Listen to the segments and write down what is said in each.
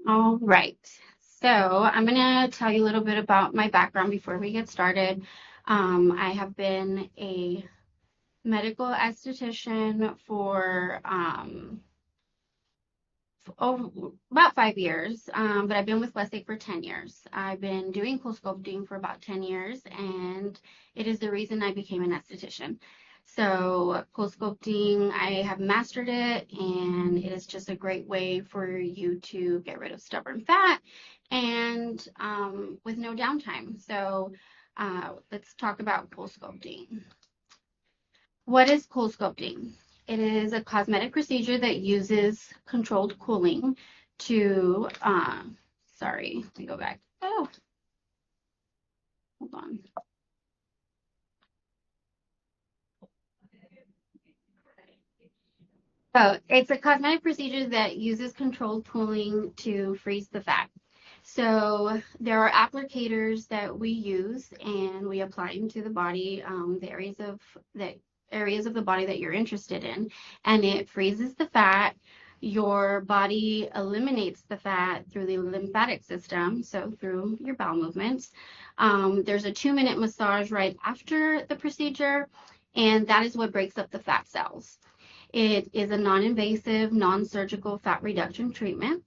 All right. So I'm going to tell you a little bit about my background before we get started. I have been a medical esthetician for about 5 years, but I've been with Westlake for 10 years. I've been doing cool sculpting for about 10 years, and it is the reason I became an esthetician. So cool sculpting, I have mastered it, and it is just a great way for you to get rid of stubborn fat and with no downtime. So let's talk about cool sculpting. What is cool sculpting? It is a cosmetic procedure that uses controlled cooling to, sorry, let me go back. Oh, hold on. So it's a cosmetic procedure that uses controlled cooling to freeze the fat. So there are applicators that we use and we apply them to the body, the areas of the body that you're interested in, and it freezes the fat. Your body eliminates the fat through the lymphatic system, so through your bowel movements. There's a 2-minute massage right after the procedure, and that is what breaks up the fat cells. It is a non-invasive, non-surgical fat reduction treatment.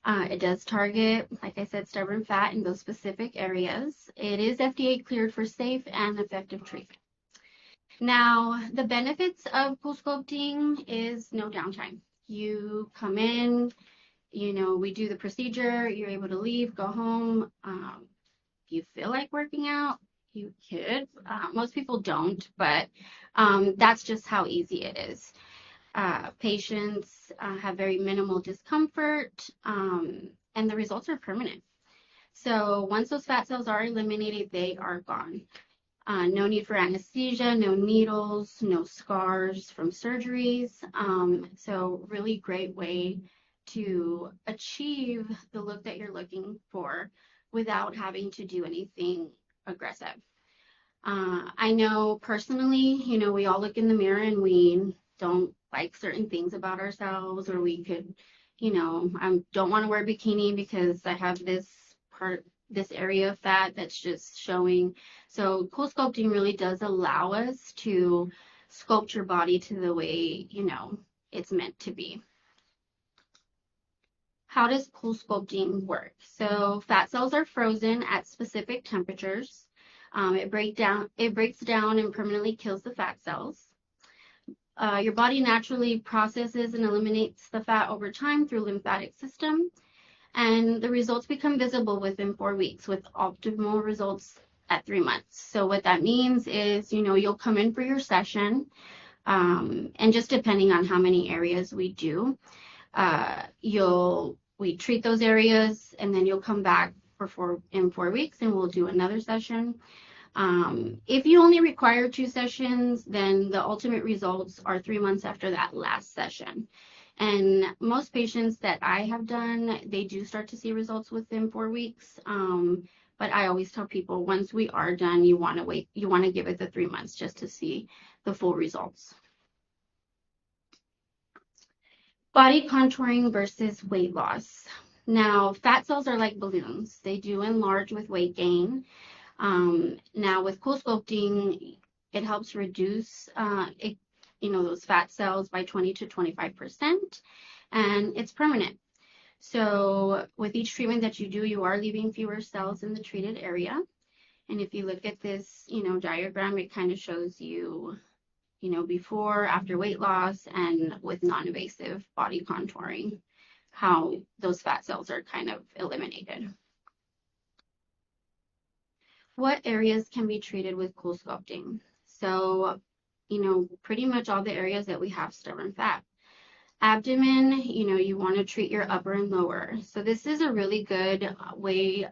It does target, like I said, stubborn fat in those specific areas. It is FDA cleared for safe and effective treatment. Now, the benefits of Coolsculpting is no downtime. You come in, we do the procedure, you're able to leave, go home. If you feel like working out, you could. Most people don't, but that's just how easy it is. Patients have very minimal discomfort, and the results are permanent. So once those fat cells are eliminated, they are gone. No need for anesthesia, no needles, no scars from surgeries. So really great way to achieve the look that you're looking for without having to do anything aggressive. I know personally, we all look in the mirror and we don't like certain things about ourselves, or we could, I don't want to wear a bikini because I have this area of fat that's just showing. So cool sculpting really does allow us to sculpt your body to the way, it's meant to be. How does cool sculpting work? So fat cells are frozen at specific temperatures. It breaks down and permanently kills the fat cells. Your body naturally processes and eliminates the fat over time through lymphatic system, and the results become visible within 4 weeks with optimal results at 3 months. So what that means is, you'll come in for your session, and just depending on how many areas we do, we treat those areas, and then you'll come back in 4 weeks, and we'll do another session. If you only require 2 sessions, then the ultimate results are 3 months after that last session. And most patients that I have done, they do start to see results within 4 weeks. But I always tell people, once we are done, you want to wait, you want to give it the 3 months just to see the full results. Body contouring versus weight loss. Now, fat cells are like balloons. They do enlarge with weight gain. Now with cool sculpting, it helps reduce those fat cells by 20 to 25%, and it's permanent. So with each treatment that you do, you are leaving fewer cells in the treated area. And if you look at this, diagram, it kind of shows you, before, after weight loss, and with non-invasive body contouring, how those fat cells are kind of eliminated. What areas can be treated with cool sculpting? So, pretty much all the areas that we have stubborn fat. Abdomen, you want to treat your upper and lower. So this is a really good way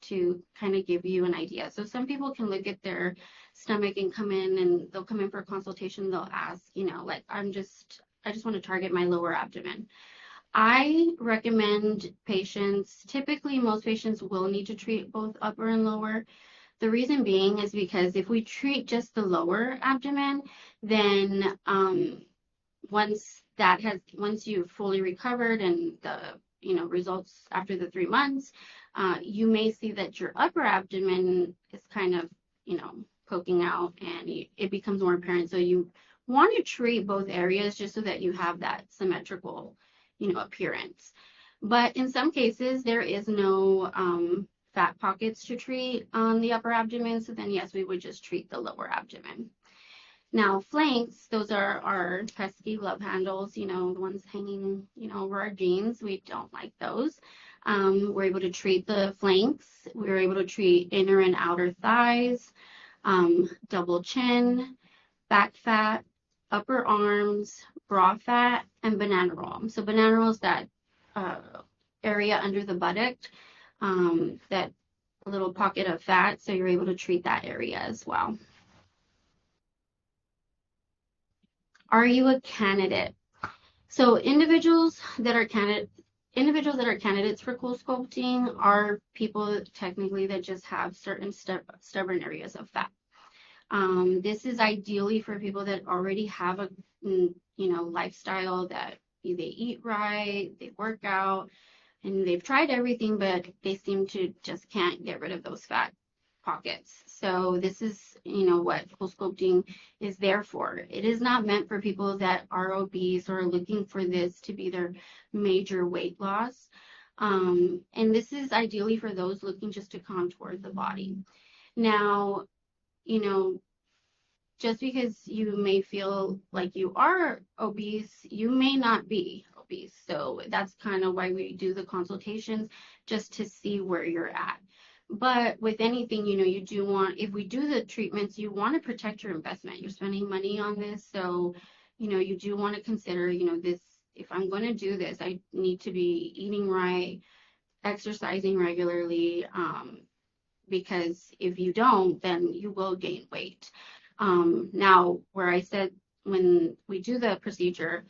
to kind of give you an idea. So some people can look at their stomach and they'll come in for a consultation. They'll ask, I just want to target my lower abdomen. I recommend patients, typically most patients will need to treat both upper and lower. The reason being is because if we treat just the lower abdomen, then once you've fully recovered and results after the 3 months, you may see that your upper abdomen is kind of, poking out, and it becomes more apparent. So you want to treat both areas just so that you have that symmetrical, appearance. But in some cases, there is no fat pockets to treat on the upper abdomen. So then, yes, we would just treat the lower abdomen. Now, flanks, those are our pesky love handles, the ones hanging, over our jeans. We don't like those. We're able to treat the flanks. We're able to treat inner and outer thighs, double chin, back fat, upper arms, bra fat, and banana roll. So banana roll is that area under the buttock, that little pocket of fat. So you're able to treat that area as well. Are you a candidate? So individuals that are candidates for Coolsculpting are people technically that just have certain stubborn areas of fat. This is ideally for people that already have a lifestyle that they eat right, they work out, and they've tried everything, but they seem to just can't get rid of those fat pockets. So this is, what Coolsculpting is there for. It is not meant for people that are obese or looking for this to be their major weight loss. And this is ideally for those looking just to contour the body. Now, just because you may feel like you are obese, you may not be obese. So that's kind of why we do the consultations, just to see where you're at. But with anything, you do want, if we do the treatments, you want to protect your investment. You're spending money on this. So, you do want to consider, this, if I'm going to do this, I need to be eating right, exercising regularly, because if you don't, then you will gain weight. Now, where I said when we do the procedure,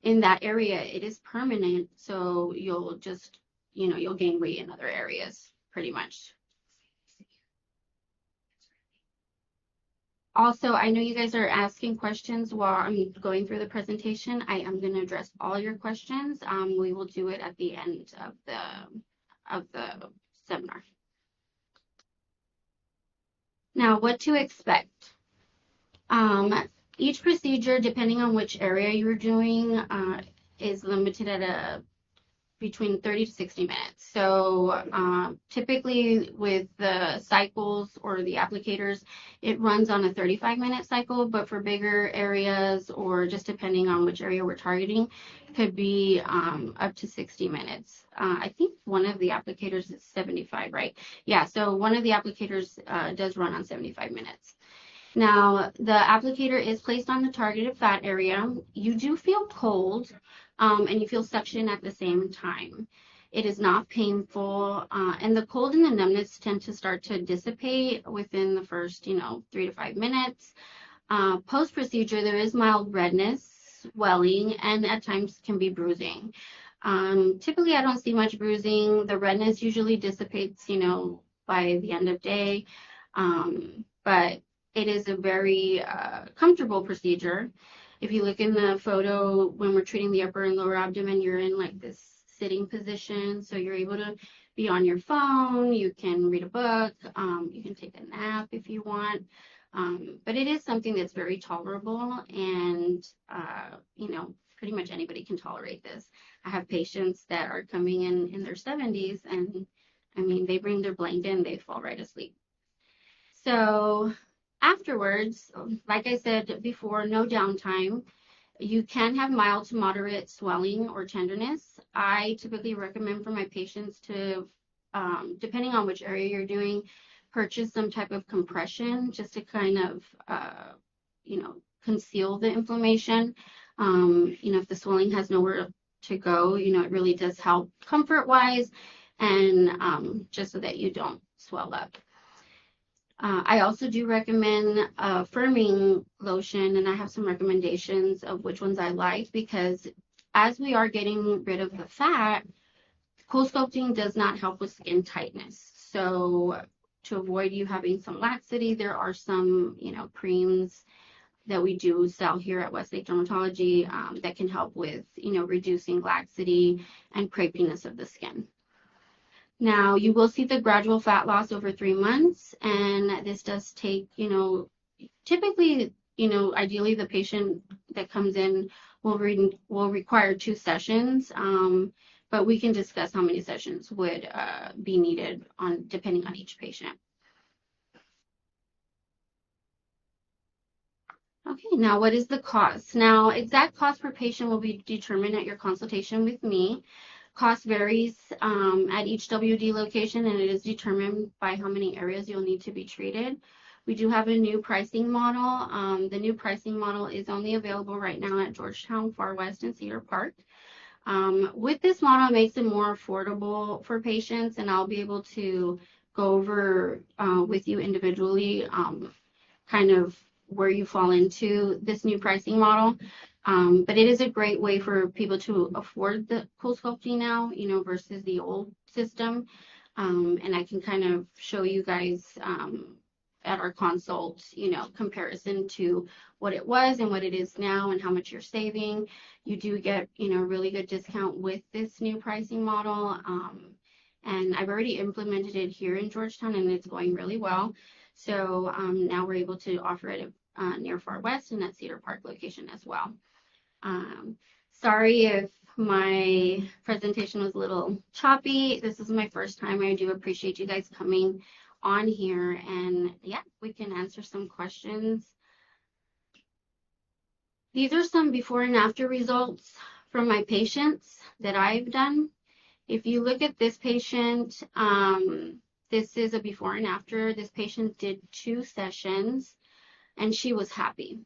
in that area, it is permanent. So you'll just, you'll gain weight in other areas pretty much. Also, I know you guys are asking questions while I'm going through the presentation. I am going to address all your questions. We will do it at the end of the seminar. Now, what to expect? Each procedure, depending on which area you're doing, is limited at between 30 to 60 minutes. So typically with the cycles or the applicators, it runs on a 35-minute cycle, but for bigger areas or just depending on which area we're targeting, it could be up to 60 minutes. I think one of the applicators is 75, right? Yeah, so one of the applicators does run on 75 minutes. Now, the applicator is placed on the targeted fat area. You do feel cold, and you feel suction at the same time. It is not painful, and the cold and the numbness tend to start to dissipate within the first, 3 to 5 minutes. Post-procedure, there is mild redness, swelling, and at times can be bruising. Typically, I don't see much bruising. The redness usually dissipates, by the end of day, but it is a very comfortable procedure. If you look in the photo, when we're treating the upper and lower abdomen, you're in like this sitting position. So you're able to be on your phone. You can read a book. You can take a nap if you want. But it is something that's very tolerable, and, pretty much anybody can tolerate this. I have patients that are coming in their 70s, and they bring their blanket and they fall right asleep. So afterwards, like I said before, no downtime. You can have mild to moderate swelling or tenderness. I typically recommend for my patients to, depending on which area you're doing, purchase some type of compression just to kind of, conceal the inflammation. If the swelling has nowhere to go, it really does help comfort-wise, and just so that you don't swell up. I also do recommend a firming lotion, and I have some recommendations of which ones I like, because as we are getting rid of the fat, Coolsculpting does not help with skin tightness. So to avoid you having some laxity, there are some, creams that we do sell here at Westlake Dermatology that can help with, reducing laxity and crepiness of the skin. Now, you will see the gradual fat loss over 3 months, and this does take, typically, ideally the patient that comes in will require 2 sessions, but we can discuss how many sessions would be needed depending on each patient. Okay, now what is the cost? Now, exact cost per patient will be determined at your consultation with me. Cost varies at each WD location, and it is determined by how many areas you'll need to be treated. We do have a new pricing model. The new pricing model is only available right now at Georgetown, Far West, and Cedar Park. With this model, it makes it more affordable for patients, and I'll be able to go over with you individually kind of where you fall into this new pricing model. But it is a great way for people to afford the Coolsculpting now, versus the old system. And I can kind of show you guys at our consult, comparison to what it was and what it is now and how much you're saving. You do get, really good discount with this new pricing model. And I've already implemented it here in Georgetown, and it's going really well. So now we're able to offer it near Far West and at Cedar Park location as well. Sorry if my presentation was a little choppy. This is my first time. I do appreciate you guys coming on here, and yeah, we can answer some questions. These are some before and after results from my patients that I've done. If you look at this patient, this is a before and after. This patient did 2 sessions and she was happy.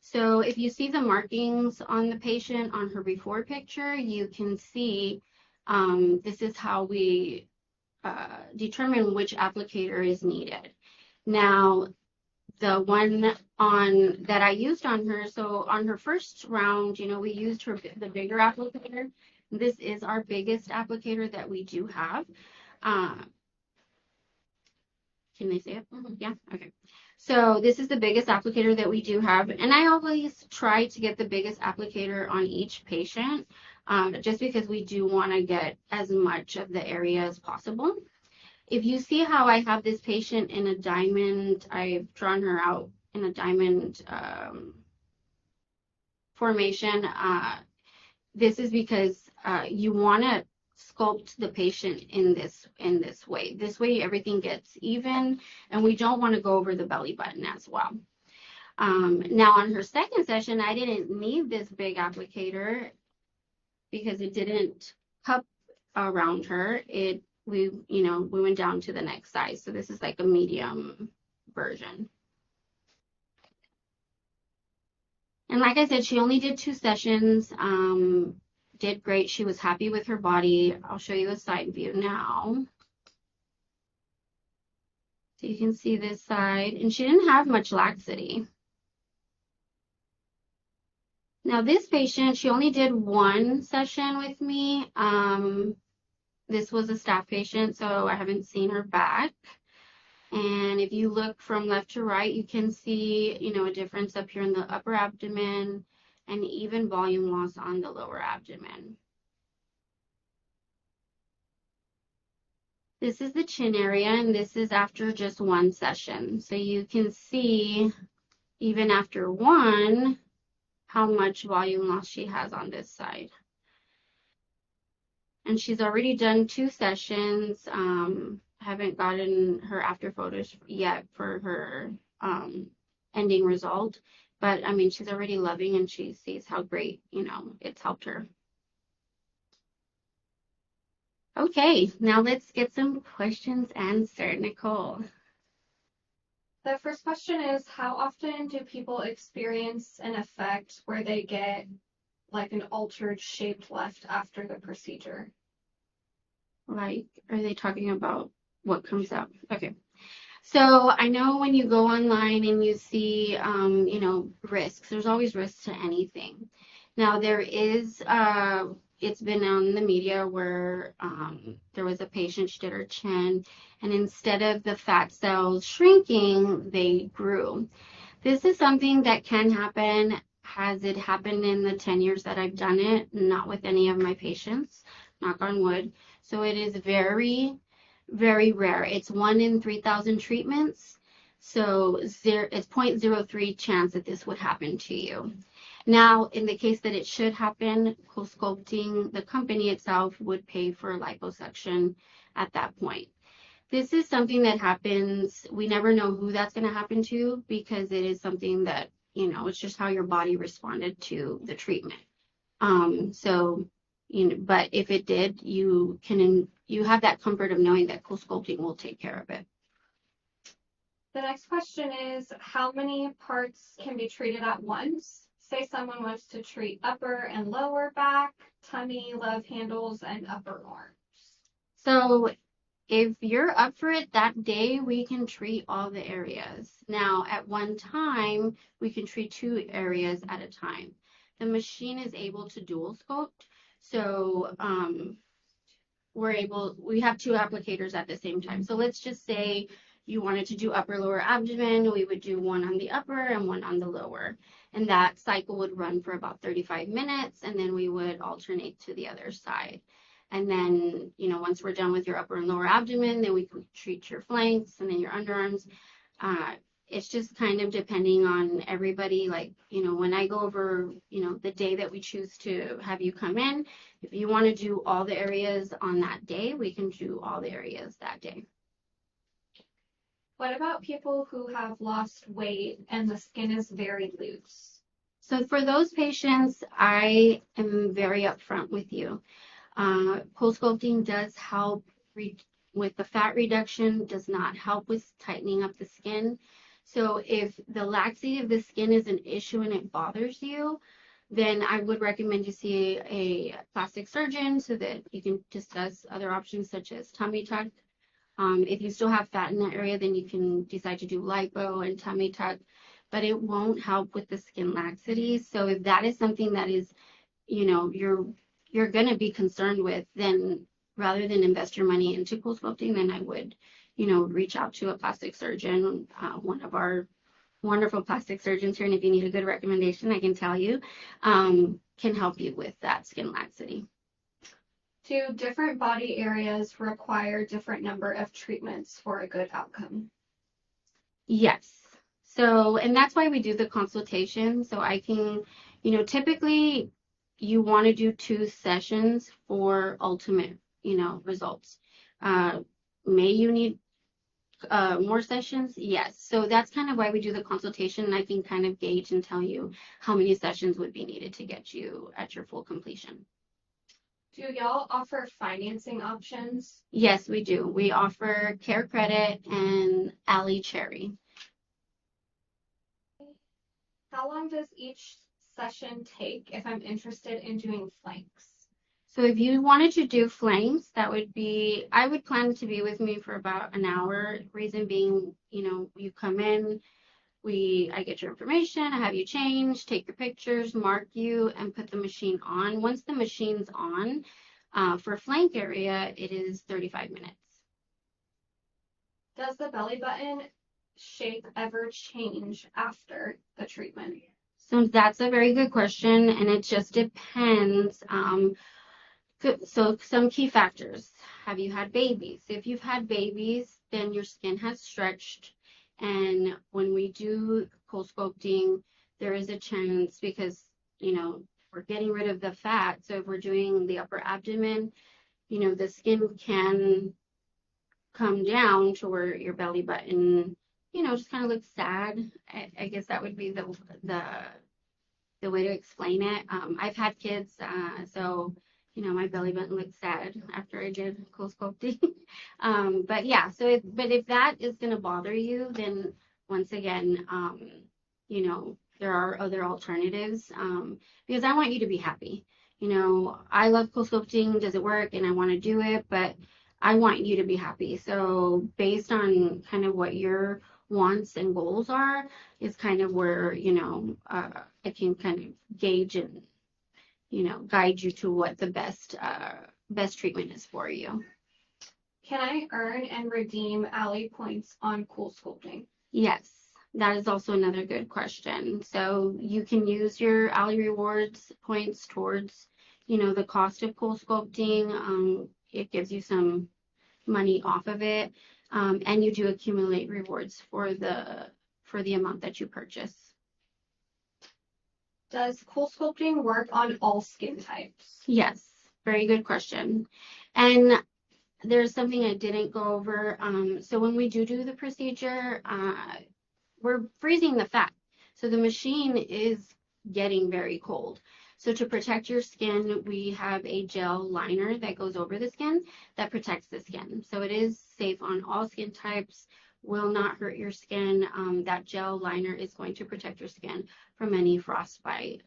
So if you see the markings on the patient on her before picture, you can see this is how we determine which applicator is needed. Now, the one that I used on her, so on her first round, we used the bigger applicator. This is our biggest applicator that we do have. Can they see it? Yeah, okay. So this is the biggest applicator that we do have, and I always try to get the biggest applicator on each patient, just because we do want to get as much of the area as possible. If you see how I have this patient in a diamond, I've drawn her out in a diamond formation. This is because you want to sculpt the patient in this way. This way everything gets even, and we don't want to go over the belly button as well. Now on her second session, I didn't need this big applicator because it didn't cup around her. We went down to the next size. So this is like a medium version. And like I said, she only did 2 sessions. Did great. She was happy with her body. I'll show you a side view now. So you can see this side. And she didn't have much laxity. Now this patient, she only did 1 session with me. This was a staff patient, so I haven't seen her back. And if you look from left to right, you can see, a difference up here in the upper abdomen and even volume loss on the lower abdomen. This is the chin area, and this is after just 1 session. So you can see, even after 1, how much volume loss she has on this side. And she's already done 2 sessions. Haven't gotten her after photos yet for her ending result. But, I mean, she's already loving, and she sees how great, it's helped her. Okay, now let's get some questions answered. Nicole. The first question is, how often do people experience an effect where they get like an altered shape left after the procedure? Like, are they talking about what comes up? Okay. So I know when you go online and you see, risks, there's always risks to anything. Now there is, it's been on the media where there was a patient, she did her chin, and instead of the fat cells shrinking, they grew. This is something that can happen. Has it happened in the 10 years that I've done it? Not with any of my patients, knock on wood. So it is very, very rare. It's 1 in 3,000 treatments. So it's 0.03 chance that this would happen to you. Now, in the case that it should happen, Coolsculpting, the company itself, would pay for liposuction at that point. This is something that happens. We never know who that's going to happen to because it is something that, it's just how your body responded to the treatment. So, but if it did, you have that comfort of knowing that Coolsculpting will take care of it. The next question is, how many parts can be treated at once? Say someone wants to treat upper and lower back, tummy, love handles, and upper arms. So if you're up for it that day, we can treat all the areas. Now, at one time, we can treat 2 areas at a time. The machine is able to dual sculpt. So we have 2 applicators at the same time. So let's just say you wanted to do upper lower abdomen, we would do one on the upper and one on the lower. And that cycle would run for about 35 minutes, and then we would alternate to the other side. And then, once we're done with your upper and lower abdomen, then we can treat your flanks and then your underarms. It's just kind of depending on everybody. Like, when I go over, the day that we choose to have you come in, if you want to do all the areas on that day, we can do all the areas that day. What about people who have lost weight and the skin is very loose? So for those patients, I am very upfront with you. Coolsculpting does help with the fat reduction, does not help with tightening up the skin. So if the laxity of the skin is an issue and it bothers you, then I would recommend you see a plastic surgeon so that you can discuss other options such as tummy tuck. If you still have fat in that area, then you can decide to do lipo and tummy tuck, but it won't help with the skin laxity. So if that is something that is, you're going to be concerned with, then rather than invest your money into Coolsculpting, then I would, reach out to a plastic surgeon, one of our wonderful plastic surgeons here. And if you need a good recommendation, I can tell you, can help you with that skin laxity. Do different body areas require different number of treatments for a good outcome? Yes. So, and that's why we do the consultation. So I can, typically you want to do 2 sessions for ultimate, results. May you need more sessions? Yes. So that's kind of why we do the consultation, and I can kind of gauge and tell you how many sessions would be needed to get you at your full completion. Do y'all offer financing options? Yes, we do. We offer Care Credit and Alley Cherry. How long does each session take if I'm interested in doing flanks? So if you wanted to do flanks, I would plan to be with me for about an hour. Reason being, you come in, I get your information, I have you change, take your pictures, mark you, and put the machine on. Once the machine's on, for flank area, it is 35 minutes. Does the belly button shape ever change after the treatment? So that's a very good question, and it just depends. So some key factors. Have you had babies? If you've had babies, then your skin has stretched. And when we do Coolsculpting, there is a chance because, we're getting rid of the fat. So if we're doing the upper abdomen, the skin can come down to where your belly button, just kind of looks sad. I guess that would be the way to explain it. I've had kids, so my belly button looks sad after I did Coolsculpting. But yeah, but if that is going to bother you, then once again, there are other alternatives, because I want you to be happy. I love Coolsculpting. Does it work? And I want to do it, but I want you to be happy. So based on kind of what your wants and goals are, is kind of where, I can kind of gauge and, guide you to what the best treatment is for you. Can I earn and redeem Alley points on Coolsculpting? Yes. That is also another good question. So you can use your Ally Rewards points towards, the cost of Coolsculpting. It gives you some money off of it, and you do accumulate rewards for the amount that you purchase. Does Coolsculpting work on all skin types? Yes, very good question. And there's something I didn't go over. So when we do the procedure, we're freezing the fat. So the machine is getting very cold. So to protect your skin, we have a gel liner that goes over the skin that protects the skin. So it is safe on all skin types, will not hurt your skin. That gel liner is going to protect your skin from any frostbite,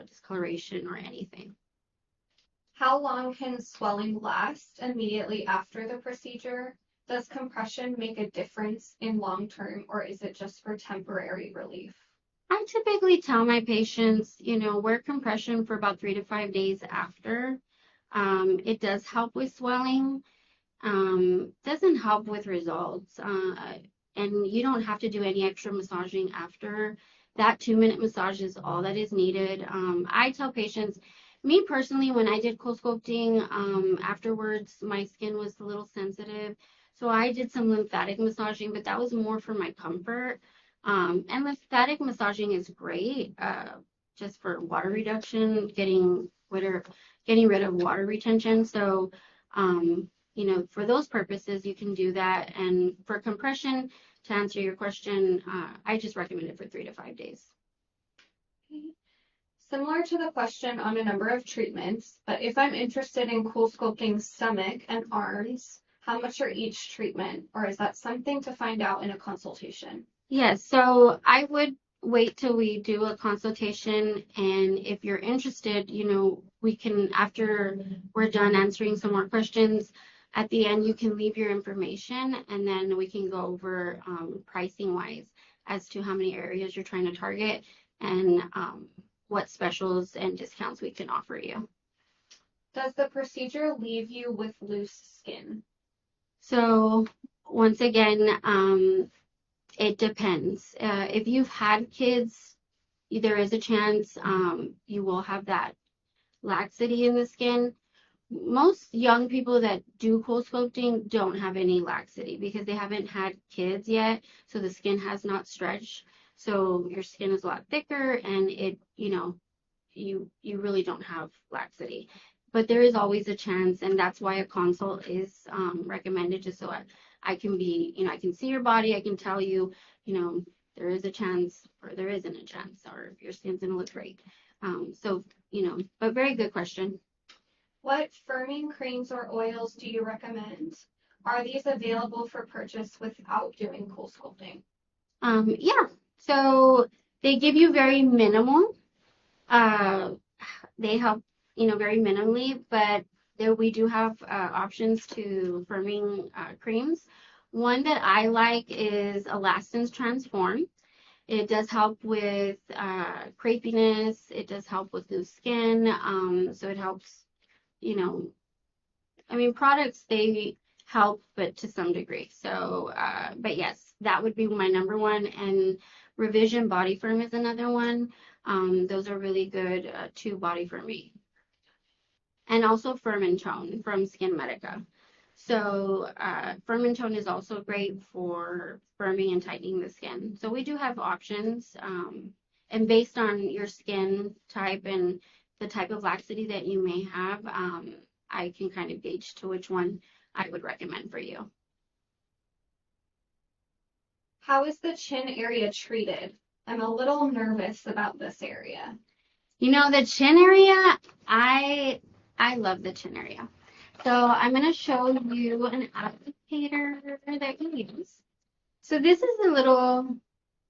discoloration, or anything. How long can swelling last immediately after the procedure? Does compression make a difference in long term, or is it just for temporary relief? I typically tell my patients, wear compression for about 3 to 5 days after. It does help with swelling, doesn't help with results. And you don't have to do any extra massaging after. That 2-minute massage is all that is needed. I tell patients, me personally, when I did Coolsculpting, afterwards, my skin was a little sensitive. So I did some lymphatic massaging, but that was more for my comfort. And lymphatic massaging is great, just for water reduction, getting rid of water retention. So, for those purposes, you can do that. And for compression, to answer your question, I just recommend it for 3 to 5 days. Similar to the question on a number of treatments, but if I'm interested in Coolsculpting stomach and arms, how much are each treatment, or is that something to find out in a consultation? Yes, so I would wait till we do a consultation, and if you're interested, we can, after we're done answering some more questions, at the end you can leave your information, and then we can go over pricing wise as to how many areas you're trying to target and what specials and discounts we can offer you. Does the procedure leave you with loose skin? So once again, it depends. If you've had kids, there is a chance you will have that laxity in the skin. Most young people that do Coolsculpting don't have any laxity because they haven't had kids yet, so the skin has not stretched. So your skin is a lot thicker, and you really don't have laxity. But there is always a chance, and that's why a consult is recommended, just so I can see your body. I can tell you, there is a chance or there isn't a chance, or your skin's gonna look great. But very good question. What firming creams or oils do you recommend? Are these available for purchase without doing Coolsculpting? Yeah. So they give you very minimal. They help, very minimally, but we do have options to firming creams. One that I like is Elastin's Transform. It does help with crepiness. It does help with loose skin. So it helps, products, they help, but to some degree. So, but yes, that would be my number one. And Revision Body Firm is another one. Those are really good to body firming. And also Firm and Tone from Skin Medica. So Firm and Tone is also great for firming and tightening the skin. So we do have options. And based on your skin type and the type of laxity that you may have, I can kind of gauge to which one I would recommend for you. How is the chin area treated? I'm a little nervous about this area. The chin area, I love the chin area. So I'm going to show you an applicator that you use. So this is a little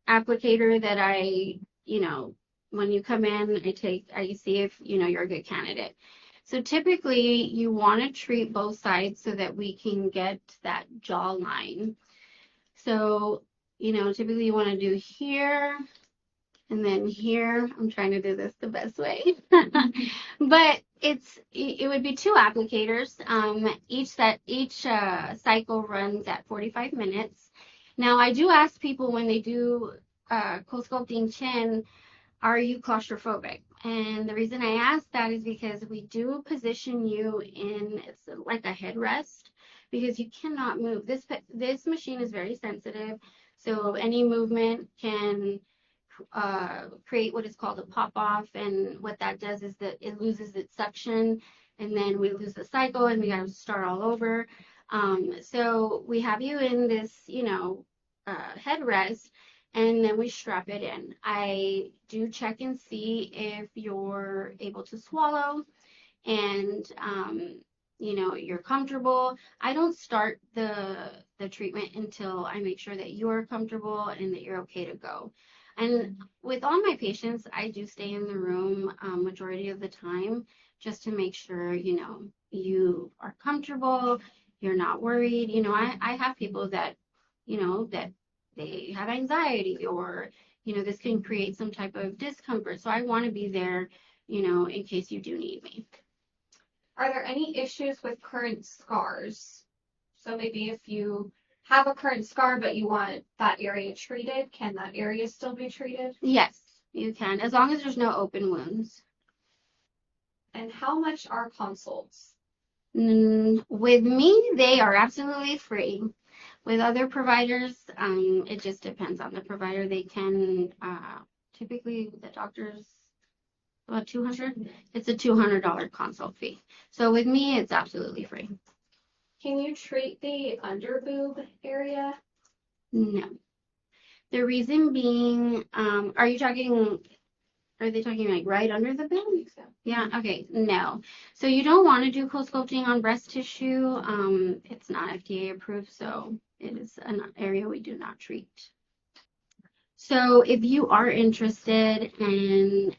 applicator that I, when you come in, I see if, you're a good candidate. So typically you want to treat both sides so that we can get that jawline. So, typically you want to do here and then here. I'm trying to do this the best way. But it would be 2 applicators. Each cycle runs at 45 minutes. Now, I do ask people when they do Coolsculpting chin, are you claustrophobic? And the reason I ask that is because we do position you in, it's like a headrest, because you cannot move. This machine is very sensitive, so any movement can create what is called a pop off, and what that does is that it loses its suction, and then we lose the cycle, and we got to start all over. So we have you in this, headrest, and then we strap it in. I do check and see if you're able to swallow, and you're comfortable. I don't start the treatment until I make sure that you're comfortable and that you're okay to go. And with all my patients, I do stay in the room majority of the time, just to make sure you are comfortable, you're not worried. I have people that that they have anxiety, or this can create some type of discomfort, so I want to be there in case you do need me. Are there any issues with current scars? So maybe if you have a current scar but you want that area treated, can that area still be treated? Yes, you can, as long as there's no open wounds. And how much are consults? With me, they are absolutely free. With other providers, it just depends on the provider. They can, typically the doctors, about $200. It's a $200 consult fee. So with me, it's absolutely free. Can you treat the under boob area? No. The reason being, are they talking like right under the boob? So. Yeah, okay, no. So you don't want to do Coolsculpting on breast tissue. It's not FDA approved, so it is an area we do not treat. So if you are interested and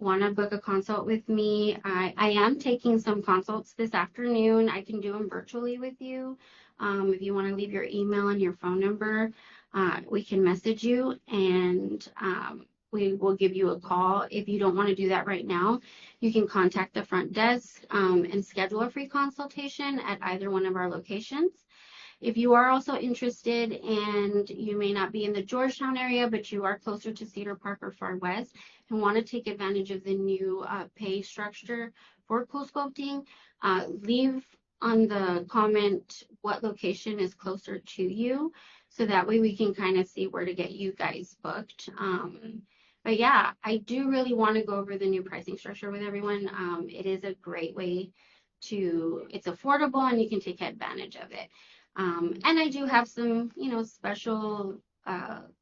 want to book a consult with me, I am taking some consults this afternoon. I can do them virtually with you. If you want to leave your email and your phone number, we can message you, and we will give you a call. If you don't want to do that right now, you can contact the front desk and schedule a free consultation at either one of our locations. If you are also interested, and you may not be in the Georgetown area, but you are closer to Cedar Park or Far West and want to take advantage of the new pay structure for Coolsculpting, leave on the comment what location is closer to you, so that way we can kind of see where to get you guys booked. But yeah, I do really want to go over the new pricing structure with everyone. It is a great way it's affordable, and you can take advantage of it. And I do have some, special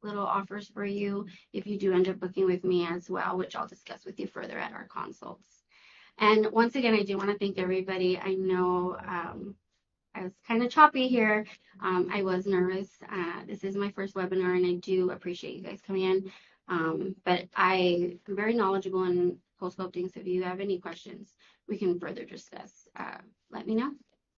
little offers for you if you do end up booking with me as well, which I'll discuss with you further at our consults. And once again, I do want to thank everybody. I know I was kind of choppy here. I was nervous. This is my first webinar, and I do appreciate you guys coming in. But I am very knowledgeable in Coolsculpting, so if you have any questions, we can further discuss. Let me know.